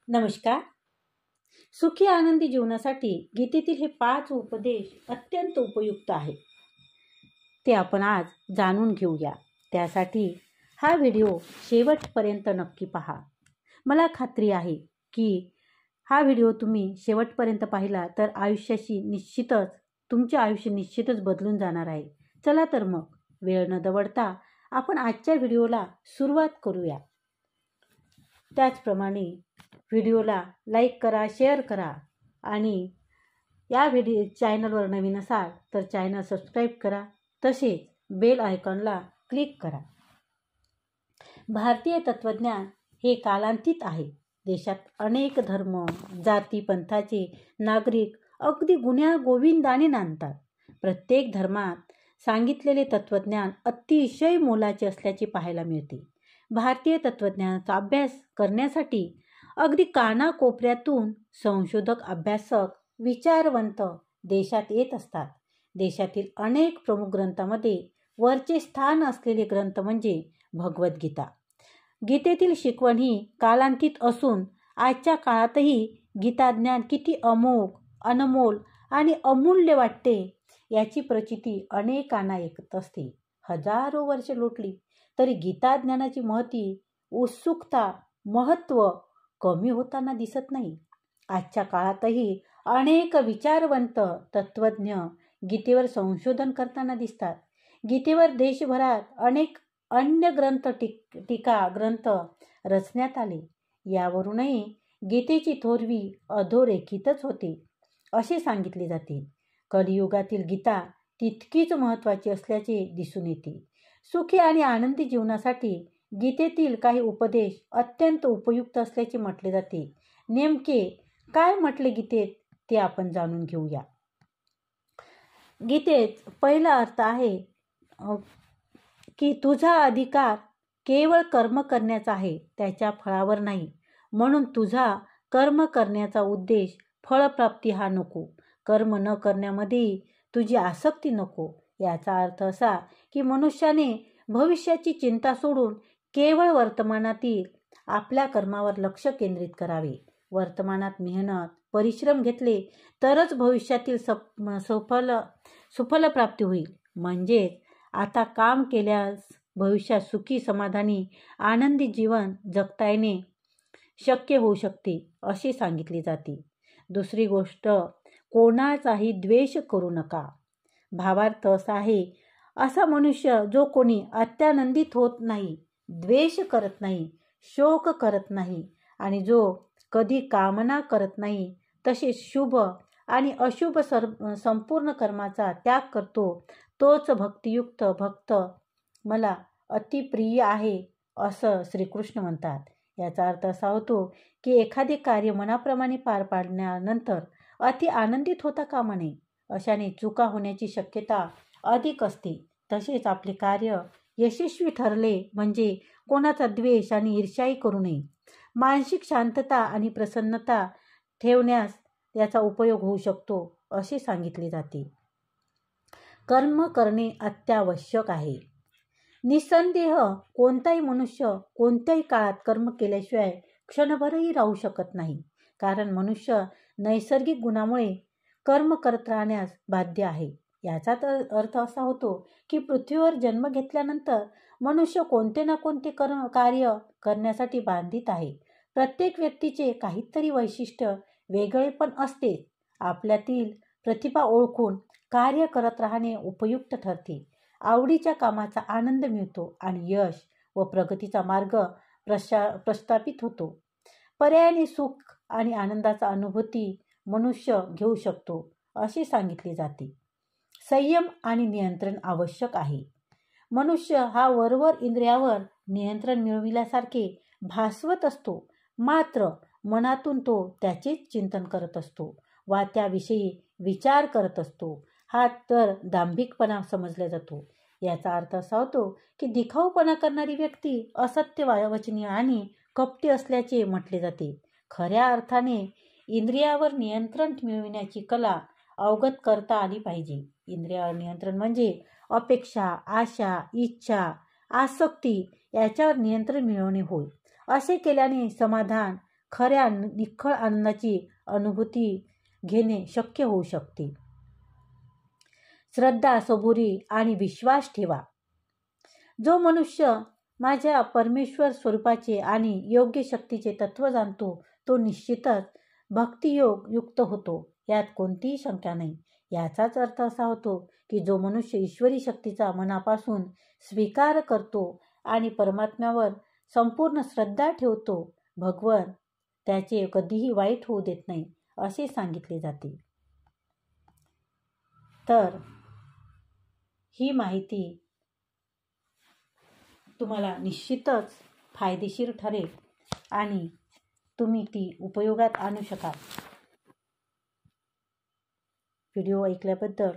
नमस्कार. सुखी आनंदी जीवनासाठी गीतेतील हे 5 उपदेश अत्यंत उपयुक्त आहेत. ते आपण आज जाणून घेऊया. त्यासाठी हा व्हिडिओ शेवटपर्यंत नक्की पहा. मला खात्री आहे की हा व्हिडिओ तुम्ही शेवटपर्यंत पाहिला तर तुमचे आयुष्य निश्चितच बदलून जाणार आहे. चला तर मग वेळ न दवडता आपण आजच्या व्हिडिओला सुरुवात करूया. त्याचप्रमाणे व्हिडिओला लाईक करा, शेअर करा आणि या चॅनलवर नवीन असाल तर चॅनल सबस्क्राईब करा. तसेच बेल आयकॉनला क्लिक करा. भारतीय तत्त्वज्ञान हे कालांतीत आहे. देशात अनेक धर्म, जाती, पंथाचे नागरिक अगदी गुण्यागोविंदाने नांदतात. प्रत्येक धर्मात सांगितलेले तत्त्वज्ञान अतिशय मोलाचे असल्याचे पाहायला मिळते. भारतीय तत्त्वज्ञानाचा अभ्यास करण्यासाठी अगदी कानाकोपऱ्यातून संशोधक, अभ्यासक, विचारवंत देशात येत असतात. देशातील अनेक प्रमुख ग्रंथांमध्ये वरचे स्थान असलेले ग्रंथ म्हणजे भगवद्गीता. गीतेतील शिकवण ही कालांतीत असून आजच्या काळातही गीताज्ञान किती अमोघ, अनमोल आणि अमूल्य वाटते याची प्रचिती अनेकांना येत असते. हजारो वर्ष लोटली तरी गीताज्ञानाची उत्सुकता, महत्त्व कमी होताना दिसत नाही. आजच्या काळातही अनेक विचारवंत तत्त्वज्ञ गीतेवर संशोधन करताना दिसतात. गीतेवर देशभरात अनेक अन्य टीका ग्रंथ रचण्यात आले. यावरूनही गीतेची थोरवी अधोरेखितच होते असे सांगितले जाते. कलियुगातील गीता तितकीच महत्त्वाची असल्याचे दिसून येते. सुखी आणि आनंदी जीवनासाठी गीतेतील काही उपदेश अत्यंत उपयुक्त असल्याचे म्हटले जाते. नेमके काय म्हटले गीतेत ते आपण जाणून घेऊया. गीतेत पहिला अर्थ आहे की तुझा अधिकार केवळ कर्म करण्याचा आहे, त्याच्या फळावर नाही. म्हणून तुझा कर्म करण्याचा उद्देश फळप्राप्ती हा नको. कर्म न करण्यामध्येही तुझी आसक्ती नको. याचा अर्थ असा की मनुष्याने भविष्याची चिंता सोडून केवळ वर्तमानातील आपल्या कर्मावर लक्ष केंद्रित करावे. वर्तमानात मेहनत, परिश्रम घेतले तरच भविष्यातील सुफल प्राप्ती होईल. म्हणजेच आता काम केल्यास भविष्यात सुखी, समाधानी, आनंदी जीवन जगता येणे शक्य होऊ शकते असे सांगितले जाते. दुसरी गोष्ट, कोणाचाही द्वेष करू नका. भावार्थ असा आहे, असा मनुष्य जो कोणी अत्यानंदित होत नाही, द्वेष करत नाही, शोक करत नाही आणि जो कधी कामना करत नाही, तसेच शुभ आणि अशुभ संपूर्ण कर्माचा त्याग करतो, तोच भक्तियुक्त भक्त मला अतिप्रिय आहे असं श्रीकृष्ण म्हणतात. याचा अर्थ असा होतो की एखादे कार्य मनाप्रमाणे पार पाडल्यानंतर अति आनंदित होता कामा नये. अशाने चुका होण्याची शक्यता अधिक असते. तसेच आपले कार्य यशस्वी ठरले म्हणजे कोणाचा द्वेष आणि ईर्ष्याही करू नये. मानसिक शांतता आणि प्रसन्नता ठेवण्यास याचा उपयोग होऊ शकतो असे सांगितले जाते. कर्म करणे अत्यावश्यक आहे. निस्संदेह कोणताही मनुष्य कोणत्याही काळात कर्म केल्याशिवाय क्षणभरही राहू शकत नाही. कारण मनुष्य नैसर्गिक गुणामुळे कर्म करत राहण्यास बाध्य आहे. याचा अर्थ असा होतो की पृथ्वीवर जन्म घेतल्यानंतर मनुष्य कोणते ना कोणते कार्य करण्यासाठी बांधित आहे. प्रत्येक व्यक्तीचे काहीतरी वैशिष्ट्य वेगळे पण असते. आपल्यातील प्रतिभा ओळखून कार्य करत राहणे उपयुक्त ठरते. आवडीच्या कामाचा आनंद मिळतो आणि यश व प्रगतीचा मार्ग प्रस्थापित होतो. पर्यायाने सुख आणि आनंदाचा अनुभूती मनुष्य घेऊ शकतो असे सांगितले जाते. संयम आणि नियंत्रण आवश्यक आहे. मनुष्य हा वरवर इंद्रियावर नियंत्रण मिळविल्यासारखे भासवत असतो, मात्र मनातून तो त्याचेच चिंतन करत असतो वा त्याविषयी विचार करत असतो. हा तर दांभिकपणा समजला जातो. याचा अर्थ असा होतो की दिखाऊपणा करणारी व्यक्ती असत्य वचनी आणि कपटी असल्याचे म्हटले जाते. खऱ्या अर्थाने इंद्रियावर नियंत्रण मिळविण्याची कला अवगत करता आली पाहिजे. इंद्रियावर नियंत्रण म्हणजे अपेक्षा, आशा, इच्छा, आसक्ती याच्यावर नियंत्रण मिळवणे होय. असे केल्याने समाधान खऱ्या निखळ आनंदाची अनुभूती घेणे शक्य होऊ शकते. श्रद्धा, सबुरी आणि विश्वास ठेवा. जो मनुष्य माझ्या परमेश्वर स्वरूपाचे आणि योग्य शक्तीचे तत्व जाणतो तो निश्चितच भक्तियोग युक्त होतो, यात कोणतीही शंका नाही. याचाच अर्थ असा होतो की जो मनुष्य ईश्वरी शक्तीचा मनापासून स्वीकार करतो आणि परमात्म्यावर संपूर्ण श्रद्धा ठेवतो, भगवान त्याचे कधीही वाईट होऊ देत नाही असे सांगितले जाते. तर ही माहिती तुम्हाला निश्चितच फायदेशीर ठरेल आणि तुम्ही ती उपयोगात आणू शकाल. व्हिडिओ ऐकल्याबद्दल